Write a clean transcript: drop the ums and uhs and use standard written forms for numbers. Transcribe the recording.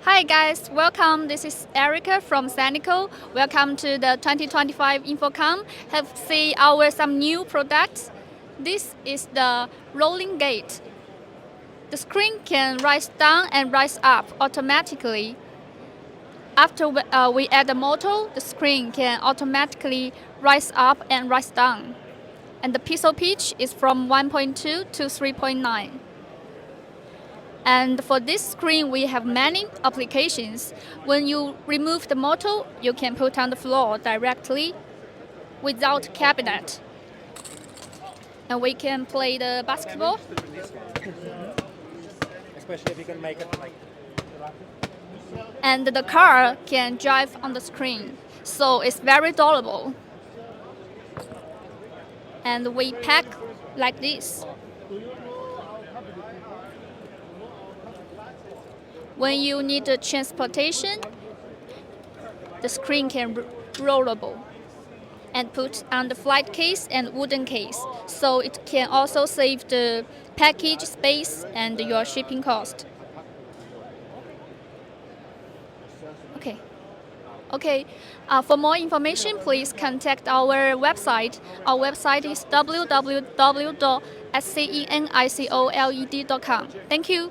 Hi guys, welcome. This is Erica from Scenico. Welcome to the 2025 InfoComm. Have see our some new products. This is the rolling gate. The screen can rise down and rise up automatically. After we add the motor, the screen can automatically rise up and rise down. And the pixel pitch is from 1.2 to 3.9. And for this screen, we have many applications. When you remove the motor, you can put on the floor directly without cabinet. And we can play the basketball. Especially if you can make it like. And the car can drive on the screen. So it's very durable. And we pack like this. When you need transportation, the screen can rollable and put on the flight case and wooden case. So it can also save the package space and your shipping cost. Okay. For more information, please contact our website. Our website is www.scenicoled.com. Thank you.